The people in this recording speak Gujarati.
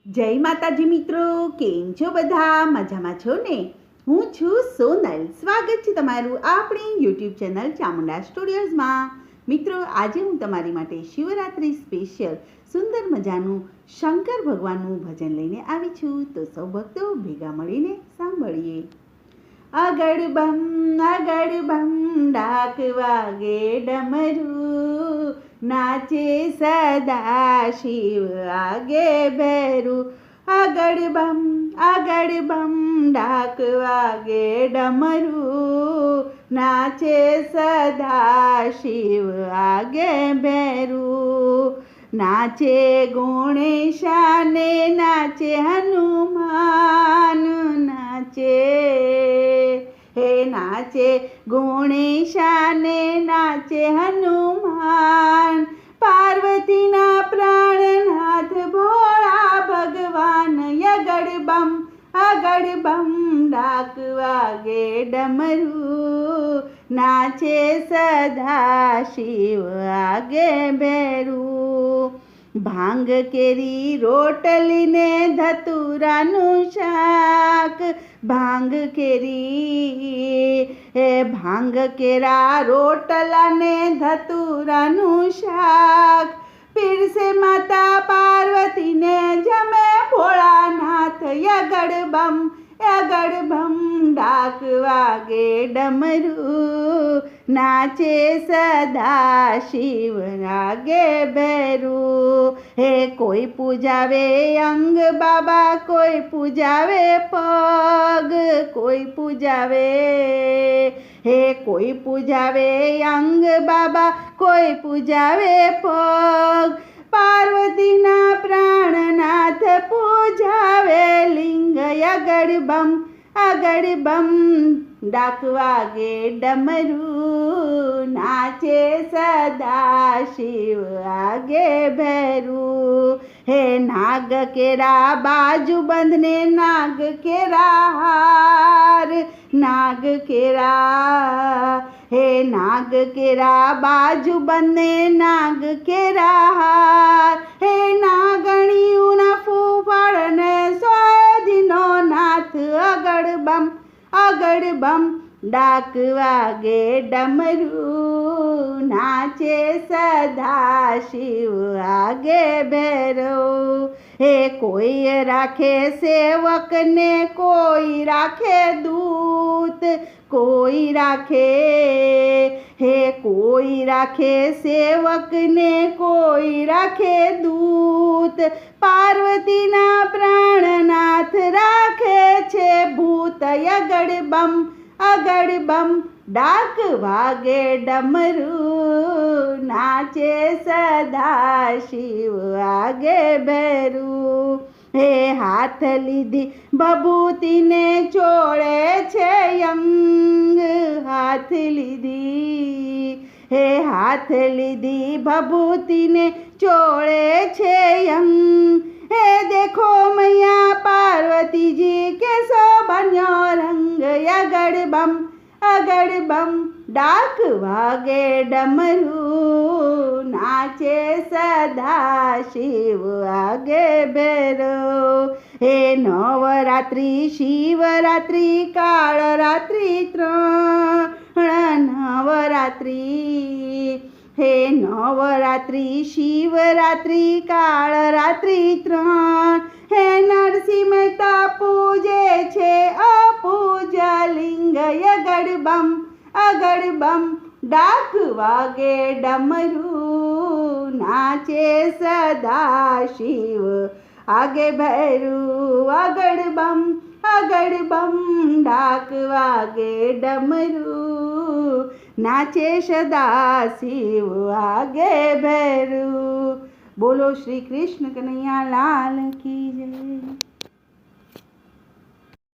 જય માતાજી મિત્રો, કેમ છો બધા? મજામાં છો ને? હું છું સોનલ. સ્વાગત છે તમારું આપણી યુટ્યુબ ચેનલ ચામુંડા સ્ટુડિયોઝમાં. મિત્રો, આજે હું તમારી માટે શિવરાત્રિ સ્પેશિયલ સુંદર મજાનું શંકર ભગવાનનું ભજન લઈને આવી છું. તો સૌ ભક્તો ભેગા મળીને સાંભળીએ. આગળ બમ ડાક વાગે ડમરું, નાચે સદા શિવ આગે ભેરું. આગળ બમ ડાક વાગે ડમરું, નાચે સદા શિવ આગે ભેરું. નાચે ગુણેશાને નાચે હનુમાન, નાચે ગુણેશાને નાચે હનુમાન. પાર્વતીના પ્રાણનાથ ભોળા ભગવાન. આગળ બમ ડાક વાગે ડમરું, નાચે સદા શિવ આગે ભેરું. ભાંગ કેરી રોટલીને ધતુરાનું શાક, ભાંગ કેરા રોટલાને ધતુરાનું શાક. પીરસે માતા પાર્વતીને જમે ભોળાનાથ. આગળ બમ ડાક વાગે ડમરું, નાચે સદા શિવ આગે ભેરું. હે કોઈ પૂજાવે અંગ બાબા, કોઈ પૂજાવે પગ, કોઈ પૂજાવે અંગ બાબા, કોઈ પૂજાવે પગ. પાર્વતીના પ્રાણનાથ પૂજાવે લિંગ. આગળ બમ ડાક વાગે ડમરું, નાચે સદા શિવ આગે ભેરું. હે નાગ કેરા બાજુ બંધને નાગ કેરા હાર, નાગ કેરા બાજુ બંધને નાગ કેરા હાર. હે નાગણીઓના ફૂફાળને સોયજીનો નાથ. આગળ બમ ડાક વાગે ડમરું, નાચે સદા શિવ આગે ભેરું. હે કોઈ રાખે સેવકને, કોઈ રાખે દૂત, કોઈ રાખે સેવકને, કોઈ રાખે દૂત. પાર્વતીના પ્રાણનાથ રાખે છે ભૂત. આગળ બમ ડાક વાગે ડમરું, નાચે સદા શિવ આગે ભેરું. હે હાથ લીધી ભભૂતિને ચોળે છે અંગ, હાથ લીધી ભભૂતિને ચોળે છે અંગ. હે દેખો મૈયા પાર્વતીજી કેસો બન્યો રંગ. આગળ બમ ડાક વાગે ડમરું, નાચે સદા શિવ આગે ભેરું. હે નવરાત્રિ શિવરાત્રિ કાળરાત્રિ ત્રણ નવરાત્રિ. હે નવરાત્રિ શિવરાત્રિ કાળરાત્રિ ત્રણ. હે નરસિંહ મહેતા પૂજે છે અપૂજલિંગ. આગળ બમ ડાક વાગે ડમરું, નાચે સદા શિવ આગે ભેરું. આગળ બમ ડાક વાગે ડમરું, નાચે સદા શિવ આગે ભેરું. બોલો શ્રી કૃષ્ણ કનૈયા લાલ કી જય.